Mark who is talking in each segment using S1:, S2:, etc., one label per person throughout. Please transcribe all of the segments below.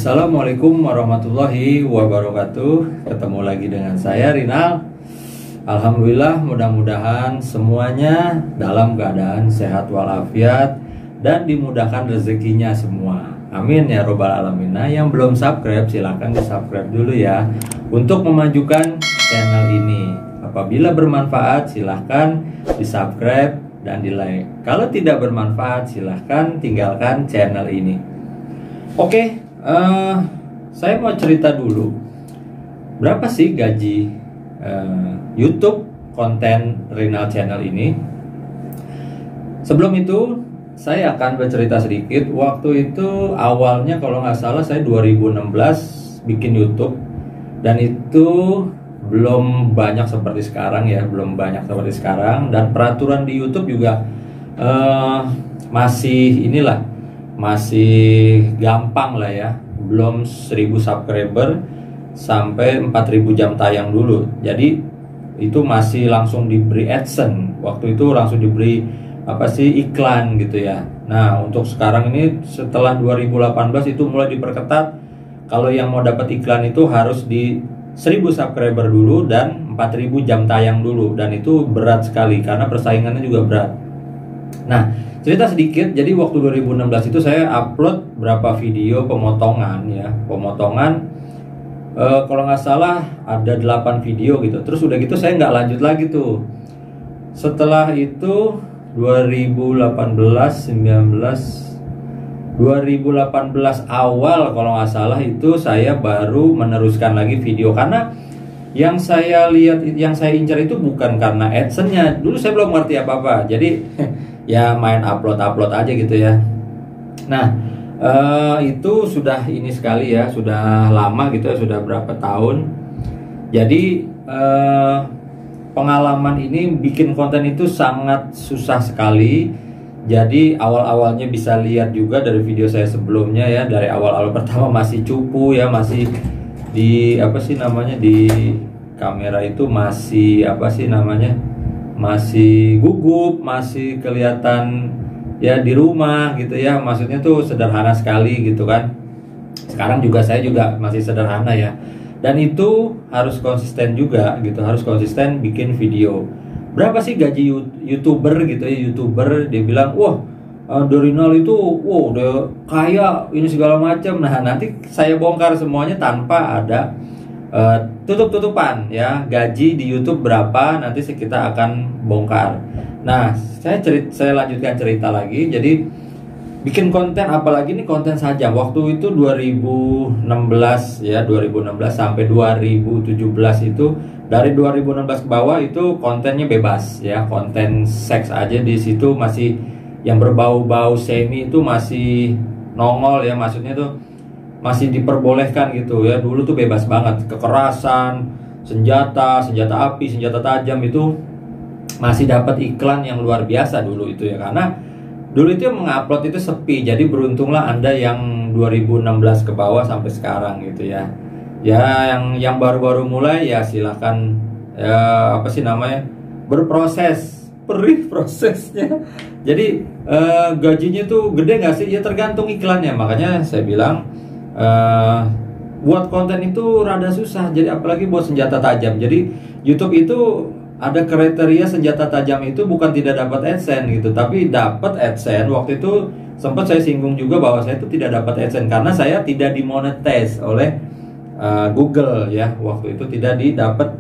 S1: Assalamualaikum warahmatullahi wabarakatuh. Ketemu lagi dengan saya Rinal. Alhamdulillah, mudah-mudahan semuanya dalam keadaan sehat walafiat dan dimudahkan rezekinya semua. Amin ya robbal alamin. Nah, yang belum subscribe silahkan di subscribe dulu ya, untuk memajukan channel ini. Apabila bermanfaat silahkan di subscribe dan di like. Kalau tidak bermanfaat silahkan tinggalkan channel ini. Oke, saya mau cerita dulu berapa sih gaji YouTube konten Rinal Channel ini. Sebelum itu saya akan bercerita sedikit. Waktu itu awalnya kalau nggak salah saya 2016 bikin YouTube, dan itu belum banyak seperti sekarang ya, dan peraturan di YouTube juga masih gampang lah ya, belum 1000 subscriber sampai 4000 jam tayang dulu. Jadi itu masih langsung diberi AdSense, waktu itu langsung diberi iklan gitu ya. Nah, untuk sekarang ini setelah 2018 itu mulai diperketat. Kalau yang mau dapat iklan itu harus di 1000 subscriber dulu dan 4000 jam tayang dulu, dan itu berat sekali karena persaingannya juga berat. Nah, cerita sedikit, jadi waktu 2016 itu saya upload berapa video pemotongan ya, kalau nggak salah ada 8 video gitu. Terus udah gitu saya nggak lanjut lagi tuh. Setelah itu 2018 awal kalau nggak salah itu saya baru meneruskan lagi video, karena yang saya lihat, yang saya incar itu bukan karena AdSense-nya. Dulu saya belum ngerti apa-apa, jadi ya main upload aja gitu ya. Nah, itu sudah ini sekali ya, sudah lama gitu ya, sudah berapa tahun. Jadi pengalaman ini bikin konten itu sangat susah sekali. Jadi awal-awalnya bisa lihat juga dari video saya sebelumnya ya, dari awal-awal pertama masih cupu ya, masih di di kamera itu masih masih gugup, masih kelihatan ya di rumah gitu ya, maksudnya tuh sederhana sekali gitu kan. Sekarang juga saya juga masih sederhana ya, dan itu harus konsisten juga gitu, harus konsisten bikin video. Berapa sih gaji YouTuber gitu ya, YouTuber dia bilang, wah Rinal itu udah kaya ini segala macam. Nah, nanti saya bongkar semuanya tanpa ada tutup-tutupan ya, gaji di YouTube berapa, nanti kita akan bongkar. Nah, saya lanjutkan cerita lagi. Jadi bikin konten, apalagi ini konten saja, waktu itu 2016 ya, 2016 sampai 2017 itu, dari 2016 ke bawah itu kontennya bebas ya, konten seks aja di situ, masih yang berbau-bau semi itu masih nongol ya, maksudnya tuh masih diperbolehkan gitu ya. Dulu tuh bebas banget, kekerasan, senjata api, senjata tajam itu masih dapat iklan yang luar biasa dulu itu ya, karena dulu itu yang mengupload itu sepi. Jadi beruntunglah Anda yang 2016 ke bawah sampai sekarang gitu ya. Ya yang baru-baru mulai ya silahkan ya, berproses, perih prosesnya. Jadi gajinya tuh gede nggak sih? Ya tergantung iklannya. Makanya saya bilang buat konten itu rada susah. Jadi apalagi buat senjata tajam. Jadi YouTube itu ada kriteria senjata tajam itu bukan tidak dapat AdSense gitu, tapi dapat AdSense. Waktu itu sempat saya singgung juga bahwa saya itu tidak dapat AdSense karena saya tidak dimonetize oleh Google ya. Waktu itu tidak didapat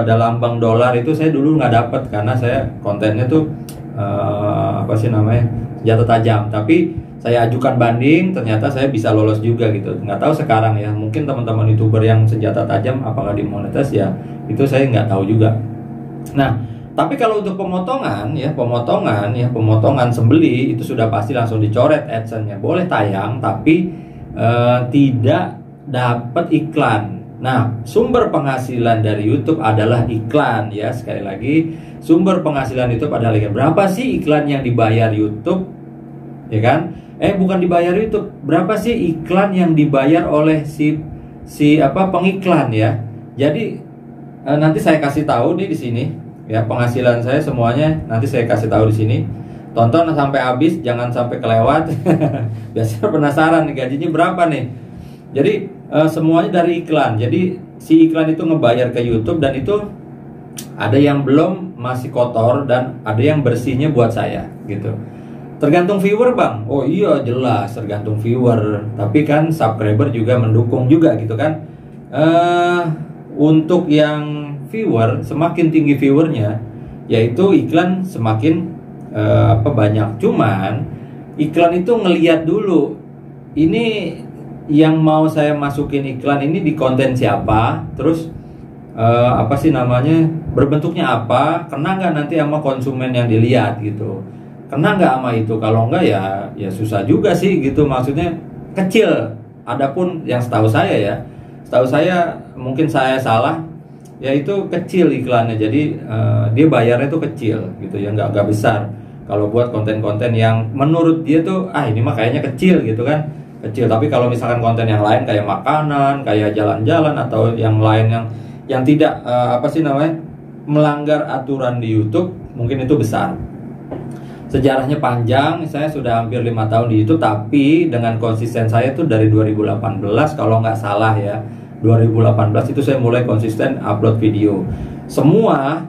S1: dalam bank dolar itu, saya dulu nggak dapat karena saya kontennya tuh senjata tajam. Tapi saya ajukan banding, ternyata saya bisa lolos juga gitu. Nggak tahu sekarang ya, mungkin teman-teman YouTuber yang senjata tajam apakah dimonetize ya, itu saya nggak tahu juga. Nah, tapi kalau untuk pemotongan sembeli itu sudah pasti langsung dicoret AdSense-nya. Boleh tayang tapi tidak dapat iklan. Nah, sumber penghasilan dari YouTube adalah iklan ya. Sekali lagi, sumber penghasilan YouTube adalah iklan. Berapa sih iklan yang dibayar YouTube? Ya kan? Bukan dibayar YouTube. Berapa sih iklan yang dibayar oleh si pengiklan ya? Jadi nanti saya kasih tahu nih di sini ya, penghasilan saya semuanya nanti saya kasih tahu di sini. Tonton sampai habis, jangan sampai kelewat. Biasanya penasaran nih gajinya berapa nih. Jadi semuanya dari iklan. Jadi si iklan itu ngebayar ke YouTube, dan itu ada yang belum, masih kotor, dan ada yang bersihnya buat saya gitu. Tergantung viewer bang. Oh iya jelas tergantung viewer. Tapi kan subscriber juga mendukung juga gitu kan. Untuk yang viewer, semakin tinggi viewernya, yaitu iklan semakin banyak. Cuman iklan itu ngeliat dulu, ini yang mau saya masukin iklan ini di konten siapa, terus berbentuknya apa, kena nggak nanti sama konsumen yang dilihat gitu, kena nggak sama itu. Kalau nggak ya susah juga sih gitu, maksudnya kecil. Adapun yang setahu saya mungkin saya salah, yaitu kecil iklannya, jadi dia bayarnya tuh kecil gitu ya, nggak besar. Kalau buat konten-konten yang menurut dia tuh ini mah kayaknya kecil gitu kan, kecil. Tapi kalau misalkan konten yang lain kayak makanan, kayak jalan-jalan, atau yang lain yang tidak melanggar aturan di YouTube, mungkin itu besar. Sejarahnya panjang, saya sudah hampir 5 tahun di YouTube, tapi dengan konsisten saya tuh dari 2018 kalau nggak salah ya. 2018 itu saya mulai konsisten upload video. Semua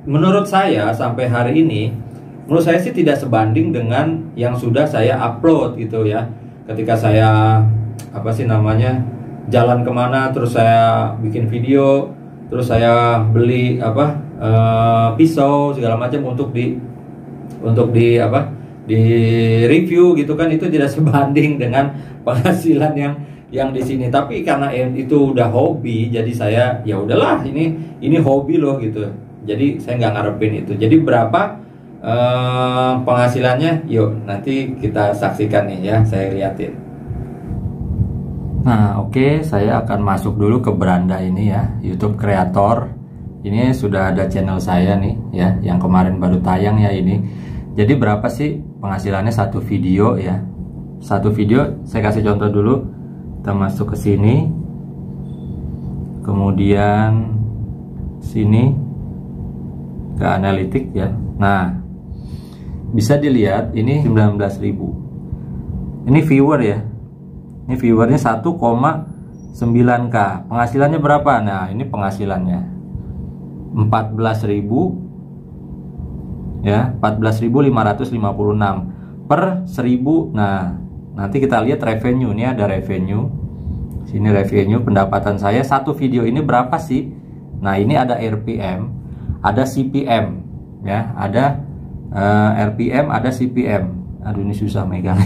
S1: menurut saya sampai hari ini, menurut saya sih tidak sebanding dengan yang sudah saya upload gitu ya. Ketika saya jalan kemana, terus saya bikin video, terus saya beli pisau segala macam untuk di review gitu kan, itu tidak sebanding dengan penghasilan yang di sini. Tapi karena itu udah hobi, jadi saya ya udahlah, ini hobi loh gitu. Jadi saya nggak ngarepin itu. Jadi berapa penghasilannya? Yuk nanti kita saksikan nih ya, saya liatin. Nah oke, saya akan masuk dulu ke beranda ini ya, YouTube Creator. Ini sudah ada channel saya nih ya, yang kemarin baru tayang ya ini. Jadi berapa sih penghasilannya satu video ya? Satu video, saya kasih contoh dulu. Kita masuk ke sini, kemudian sini ke analitik ya. Nah, bisa dilihat ini 19.000. Ini viewer ya. Ini viewernya 1,9k. Penghasilannya berapa? Nah, ini penghasilannya 14.000 ya, 14.556 per 1000. Nah, nanti kita lihat revenue. Ini ada revenue. Sini revenue, pendapatan saya satu video ini berapa sih? Nah, ini ada RPM, ada CPM ya, ada RPM, ada CPM. Aduh, ini susah megang.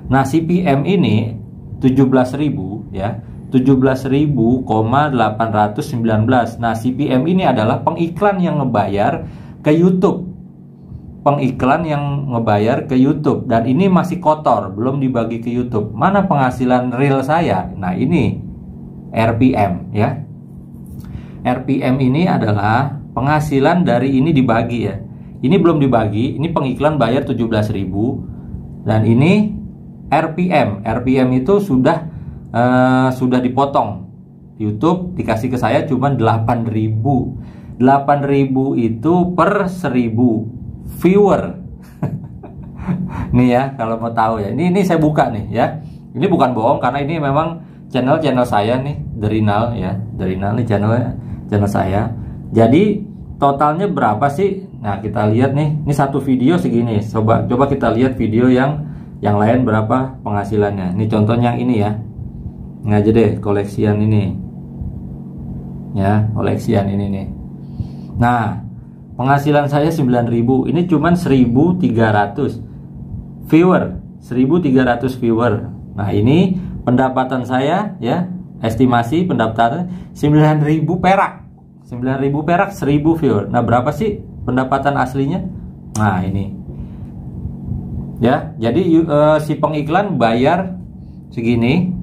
S1: Nah, CPM ini 17.000 ya. 17.819. Nah, CPM ini adalah pengiklan yang ngebayar ke YouTube. Pengiklan yang ngebayar ke YouTube, dan ini masih kotor, belum dibagi ke YouTube. Mana penghasilan real saya? Nah, ini RPM ya. RPM ini adalah penghasilan dari ini dibagi ya. Ini belum dibagi, ini pengiklan bayar 17.000, dan ini RPM. RPM itu sudah dipotong. YouTube dikasih ke saya cuma 8.000. 8.000 itu per 1.000 viewer. Nih ya, kalau mau tahu ya. Ini saya buka nih ya. Ini bukan bohong, karena ini memang channel saya nih, Derinal ya. Derinal nih channel saya. Jadi totalnya berapa sih? Nah, kita lihat nih. Ini satu video segini. Coba kita lihat video yang lain berapa penghasilannya. Ini contohnya yang ini ya. Ini aja deh, koleksian ini. Ya, koleksian ini nih. Nah, penghasilan saya 9.000. Ini cuman 1.300 viewer. 1.300 viewer. Nah, ini pendapatan saya ya. Estimasi pendapatan 9.000 perak. 9.000 perak 1.000 viewer. Nah, berapa sih pendapatan aslinya? Nah, ini. Ya, jadi si pengiklan bayar segini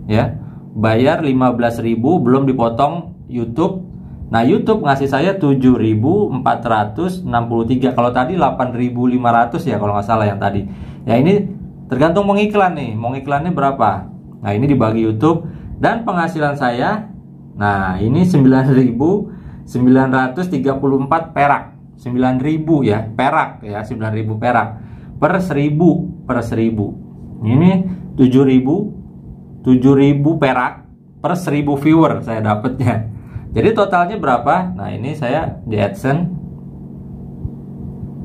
S1: ya. Bayar 15.000 belum dipotong YouTube. Nah, YouTube ngasih saya 7.463. Kalau tadi 8.500 ya, kalau nggak salah yang tadi. Ya, ini tergantung mengiklan nih. Mengiklannya berapa? Nah, ini dibagi YouTube, dan penghasilan saya, nah ini 9.934 perak. 9.000 ya, perak ya, 9.000 perak per 1.000 per 1.000. Ini 7.000 7.000 perak per 1.000 viewer saya dapatnya. Jadi totalnya berapa? Nah, ini saya di AdSense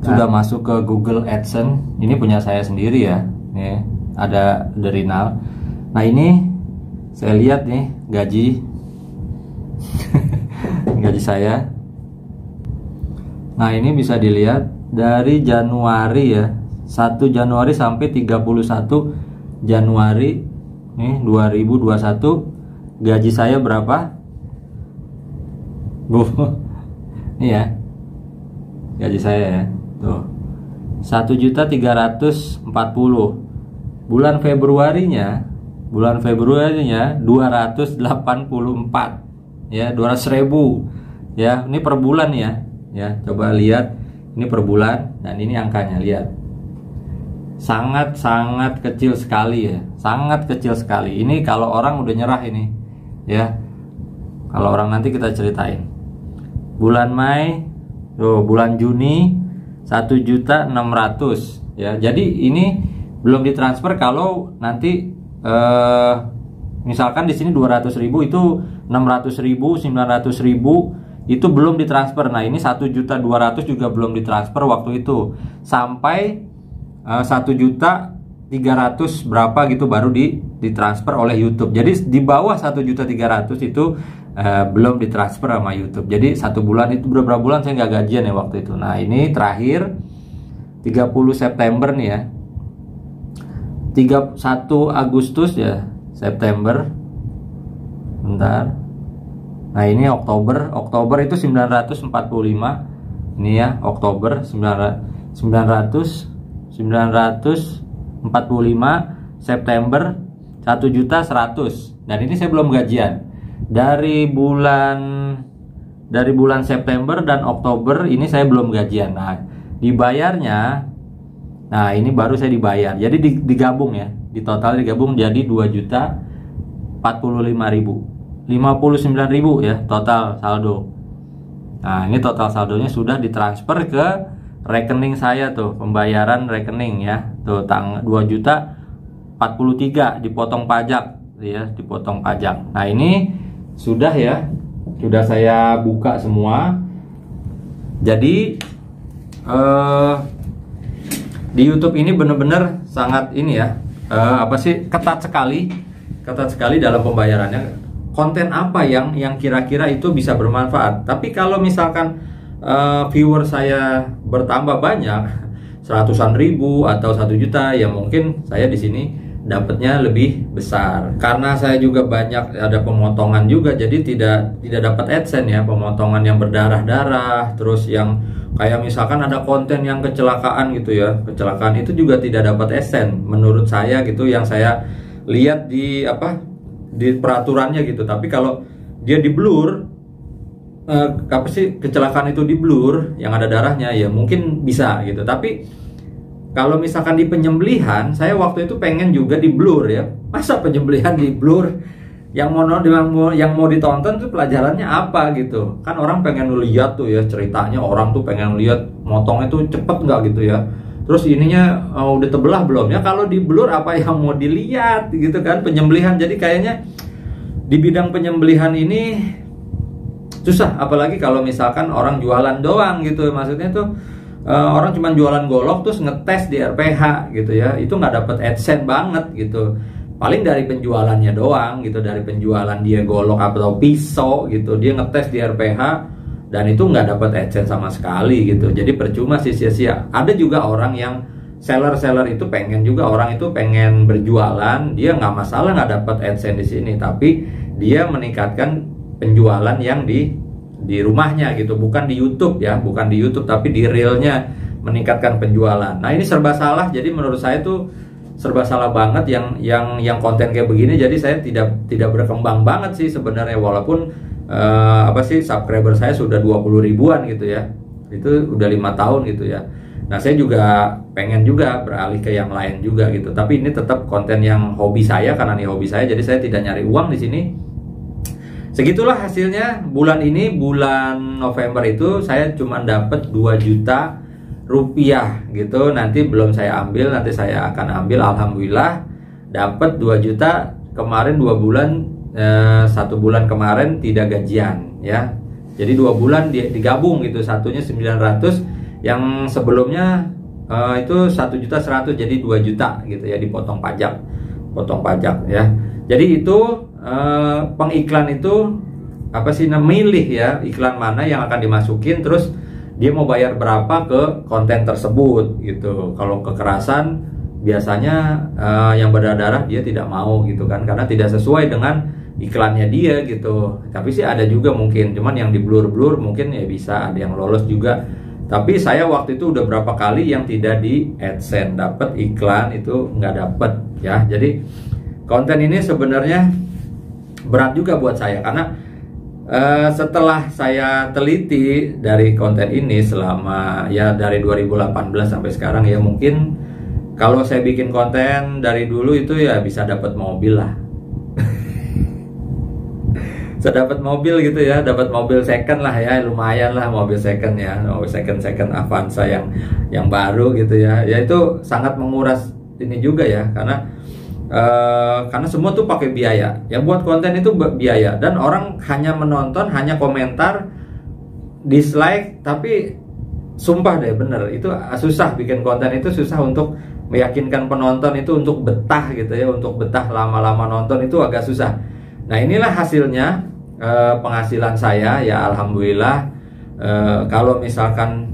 S1: sudah masuk ke Google AdSense. Ini punya saya sendiri ya. Nih, ada The Rinal. Nah, ini saya lihat nih gaji gaji saya. Nah, ini bisa dilihat dari Januari ya, 1 Januari sampai 31 Januari nih 2021. Gaji saya berapa? Ini ya gaji saya ya, tuh 1.340.000. Bulan Februarinya 284 ya, 200.000 ya. Ini per bulan ya. Ya, coba lihat ini per bulan dan ini angkanya, lihat. Sangat kecil sekali ya. Sangat kecil sekali. Ini kalau orang udah nyerah ini. Ya. Kalau orang nanti kita ceritain. Bulan Mei, bulan Juni 1.600.000 ya. Jadi ini belum ditransfer. Kalau nanti misalkan di sini 200.000, itu 600.000, 900.000 itu belum ditransfer. Nah, ini 1.200.000 juga belum ditransfer waktu itu. Sampai 1.300.000 berapa gitu baru ditransfer oleh YouTube. Jadi di bawah 1.300.000 itu belum ditransfer sama YouTube. Jadi 1 bulan itu berapa bulan saya nggak gajian ya waktu itu. Nah, ini terakhir 30 September nih ya. 1 Agustus ya, September. Bentar. Nah, ini Oktober itu 945. Ini ya, Oktober 945, September 1.100.000. Dan ini saya belum gajian. Dari bulan September dan Oktober ini saya belum gajian. Nah, dibayarnya, nah ini baru saya dibayar. Jadi digabung ya, di total digabung jadi 2.045.000. 59.000 ya total saldo. Nah, ini total saldonya sudah ditransfer ke rekening saya tuh, pembayaran rekening ya. Tuh 2.043.000 dipotong pajak ya, dipotong pajak. Nah, ini sudah ya. Sudah saya buka semua. Jadi di YouTube ini bener-bener sangat ini ya. Ketat sekali dalam pembayarannya. Konten apa yang kira-kira itu bisa bermanfaat. Tapi kalau misalkan viewer saya bertambah banyak, 100-an ribu atau 1 juta, ya mungkin saya di sini dapatnya lebih besar. Karena saya juga banyak ada pemotongan juga, jadi tidak dapat AdSense ya, pemotongan yang berdarah-darah, terus yang kayak misalkan ada konten yang kecelakaan gitu ya, kecelakaan itu juga tidak dapat AdSense menurut saya gitu, yang saya lihat di peraturannya gitu. Tapi kalau dia di blur, kecelakaan itu di blur yang ada darahnya, ya mungkin bisa gitu. Tapi kalau misalkan di penyembelihan, saya waktu itu pengen juga di blur ya. Masa penyembelihan di blur? Yang mau ditonton tuh pelajarannya apa gitu. Kan orang pengen lihat tuh ya ceritanya, orang tuh pengen lihat motongnya tuh cepet nggak gitu ya. Terus ininya udah terbelah belum ya? Kalau di blur apa yang mau dilihat gitu kan, penyembelihan. Jadi kayaknya di bidang penyembelihan ini susah, apalagi kalau misalkan orang jualan doang gitu. Maksudnya tuh orang cuma jualan golok terus ngetes di RPH gitu ya. Itu nggak dapat AdSense banget gitu. Paling dari penjualannya doang gitu, dari penjualan dia golok atau pisau gitu, dia ngetes di RPH. Dan itu nggak dapat AdSense sama sekali gitu. Jadi percuma sih, sia-sia. Ada juga orang yang seller itu pengen juga, orang itu pengen berjualan, dia nggak masalah nggak dapat AdSense di sini, tapi dia meningkatkan penjualan yang di rumahnya gitu, bukan di YouTube ya, bukan di YouTube tapi di realnya meningkatkan penjualan. Nah, ini serba salah. Jadi menurut saya tuh serba salah banget yang konten kayak begini. Jadi saya tidak berkembang banget sih sebenarnya, walaupun subscriber saya sudah 20 ribuan gitu ya. Itu udah 5 tahun gitu ya. Nah, saya juga pengen juga beralih ke yang lain juga gitu. Tapi ini tetap konten yang hobi saya, karena ini hobi saya, jadi saya tidak nyari uang di sini. Segitulah hasilnya bulan ini. Bulan November itu saya cuma dapat 2 juta rupiah gitu. Nanti belum saya ambil, nanti saya akan ambil. Alhamdulillah dapat 2 juta. kemarin 2 bulan, 1 bulan kemarin tidak gajian ya. Jadi 2 bulan digabung gitu, satunya 900, yang sebelumnya itu 1.100.000, jadi 2 juta gitu ya, dipotong pajak, ya. Jadi itu pengiklan itu apa sih, milih ya iklan mana yang akan dimasukin, terus dia mau bayar berapa ke konten tersebut gitu. Kalau kekerasan biasanya yang berdarah dia tidak mau gitu kan, karena tidak sesuai dengan iklannya dia gitu. Tapi sih ada juga mungkin, cuman yang di blur mungkin ya bisa ada yang lolos juga. Tapi saya waktu itu udah berapa kali yang tidak di AdSense dapat iklan itu nggak dapet ya. Jadi konten ini sebenarnya berat juga buat saya, karena setelah saya teliti dari konten ini selama ya dari 2018 sampai sekarang ya, mungkin kalau saya bikin konten dari dulu itu ya bisa dapat mobil lah. Saya dapat mobil gitu ya, dapat mobil second lah ya, lumayan lah mobil second ya, mobil second Avanza yang baru gitu ya. Ya itu sangat menguras ini juga ya, karena semua tuh pakai biaya. Ya buat konten itu biaya, dan orang hanya menonton, hanya komentar, dislike, tapi sumpah deh bener itu susah bikin konten itu, susah untuk meyakinkan penonton itu untuk betah gitu ya, untuk betah lama-lama nonton itu agak susah. Nah inilah hasilnya penghasilan saya ya, alhamdulillah. Kalau misalkan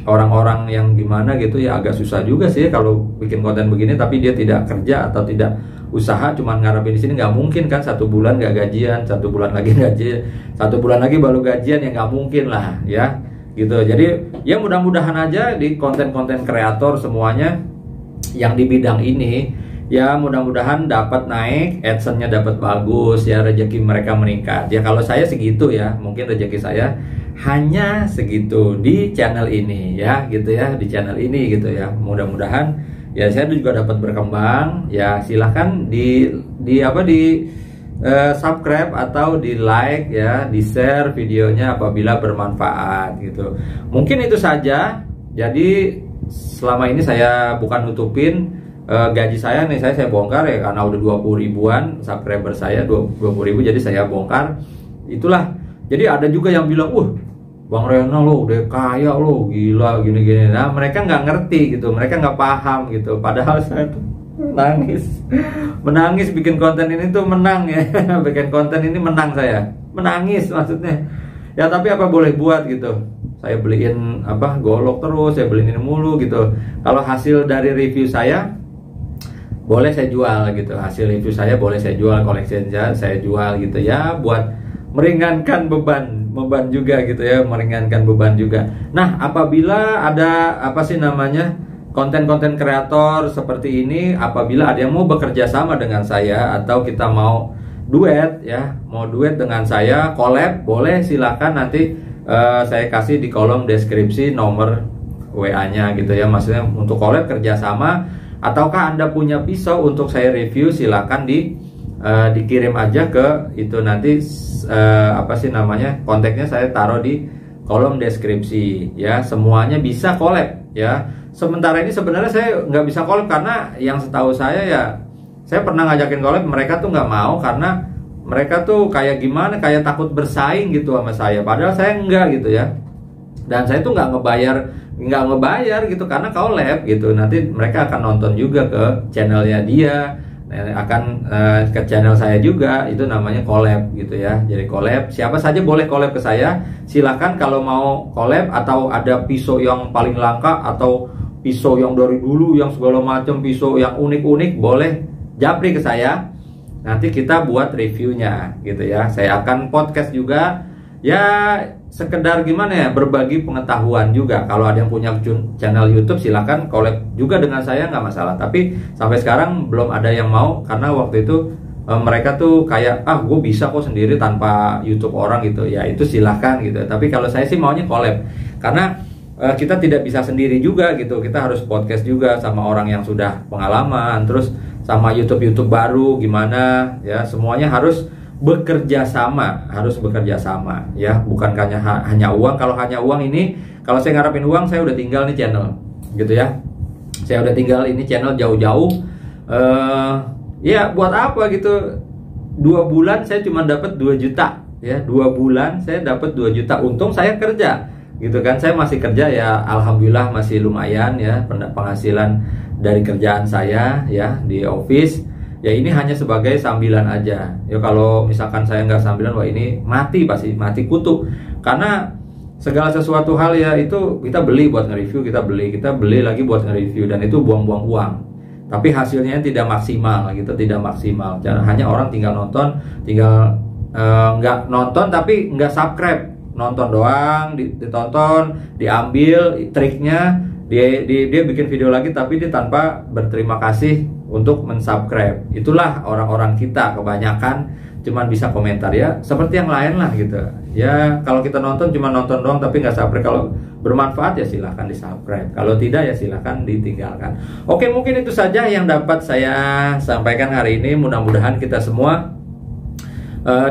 S1: orang-orang yang gimana gitu ya agak susah juga sih kalau bikin konten begini, tapi dia tidak kerja atau tidak usaha, cuman ngarepin di sini nggak mungkin kan, 1 bulan nggak gajian, 1 bulan lagi gajian, 1 bulan lagi baru gajian, ya nggak mungkin lah ya gitu. Jadi ya mudah-mudahan aja di konten-konten kreator semuanya yang di bidang ini ya mudah-mudahan dapat naik, AdSense-nya dapat bagus ya, rezeki mereka meningkat. Ya kalau saya segitu ya, mungkin rezeki saya hanya segitu di channel ini ya gitu ya, di channel ini gitu ya. Mudah-mudahan ya saya juga dapat berkembang ya. Silahkan di subscribe atau di like ya, di share videonya apabila bermanfaat gitu. Mungkin itu saja. Jadi selama ini saya bukan nutupin gaji saya nih, saya bongkar ya, karena udah 20 ribuan subscriber saya, 20 ribu, jadi saya bongkar. Itulah, jadi ada juga yang bilang, Bang Reno lo udah kaya lo, gila gini-gini. Nah mereka nggak ngerti gitu, mereka nggak paham gitu. Padahal saya tuh menangis bikin konten ini tuh, menang ya. Bikin konten ini menang, saya menangis maksudnya ya, tapi apa boleh buat gitu. Saya beliin golok terus, saya beliin ini mulu gitu. Kalau hasil dari review saya boleh saya jual gitu, hasil review saya boleh saya jual, koleksi saya jual gitu ya, buat meringankan beban juga gitu ya, meringankan beban juga. Nah apabila ada konten-konten kreator seperti ini, apabila ada yang mau bekerja sama dengan saya atau kita mau duet ya, mau duet dengan saya, collab, boleh silakan. Nanti saya kasih di kolom deskripsi nomor WA-nya gitu ya, maksudnya untuk collab kerjasama. Ataukah Anda punya pisau untuk saya review, silakan dikirim aja ke itu, nanti kontaknya saya taruh di kolom deskripsi ya. Semuanya bisa collab ya. Sementara ini sebenarnya saya nggak bisa collab, karena yang setahu saya ya, saya pernah ngajakin collab, mereka tuh nggak mau, karena mereka tuh kayak gimana, kayak takut bersaing gitu sama saya. Padahal saya enggak gitu ya, dan saya tuh nggak ngebayar gitu, karena collab gitu. Nanti mereka akan nonton juga ke channelnya dia, akan ke channel saya juga, itu namanya collab gitu ya. Jadi collab, siapa saja boleh collab ke saya, silakan kalau mau collab, atau ada pisau yang paling langka atau pisau yang dari dulu yang segala macam, pisau yang unik-unik, boleh japri ke saya, nanti kita buat reviewnya gitu ya. Saya akan podcast juga ya, sekedar gimana ya, berbagi pengetahuan juga. Kalau ada yang punya channel YouTube, silahkan collab juga dengan saya, nggak masalah. Tapi sampai sekarang belum ada yang mau, karena waktu itu mereka tuh kayak, gue bisa kok sendiri tanpa YouTube orang gitu ya. Itu silahkan gitu. Tapi kalau saya sih maunya collab, karena kita tidak bisa sendiri juga gitu. Kita harus podcast juga sama orang yang sudah pengalaman, terus sama YouTube baru gimana ya. Semuanya harus bekerja sama ya, bukan hanya uang. Kalau hanya uang ini, kalau saya ngarepin uang, saya udah tinggal nih channel gitu ya. Saya udah tinggal ini channel jauh-jauh. Ya buat apa gitu, 2 bulan saya cuma dapat 2 juta ya, 2 bulan saya dapat 2 juta. Untung saya kerja gitu kan, saya masih kerja ya, alhamdulillah masih lumayan ya penghasilan dari kerjaan saya ya di office. Ya ini hanya sebagai sambilan aja ya. Kalau misalkan saya nggak sambilan, wah ini mati, pasti mati kutu. Karena segala sesuatu hal ya itu kita beli buat nge-review, kita beli lagi buat nge-review, dan itu buang-buang uang. Tapi hasilnya tidak maksimal gitu, tidak maksimal. Hanya orang tinggal nonton, tinggal nggak nonton tapi nggak subscribe, nonton doang, ditonton, diambil triknya, dia bikin video lagi tapi dia tanpa berterima kasih untuk mensubscribe. Itulah orang-orang kita, kebanyakan cuman bisa komentar ya seperti yang lain lah gitu ya. Kalau kita nonton cuma nonton doang tapi nggak subscribe, kalau bermanfaat ya silahkan di subscribe, kalau tidak ya silahkan ditinggalkan. Oke, mungkin itu saja yang dapat saya sampaikan hari ini. Mudah-mudahan kita semua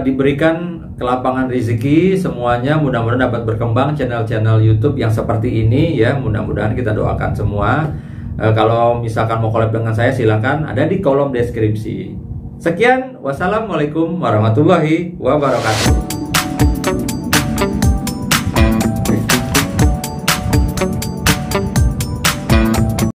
S1: diberikan kelapangan rezeki semuanya, mudah-mudahan dapat berkembang channel-channel YouTube yang seperti ini ya. Mudah-mudahan kita doakan semua. Kalau misalkan mau collab dengan saya silahkan, ada di kolom deskripsi. Sekian, wassalamualaikum warahmatullahi wabarakatuh.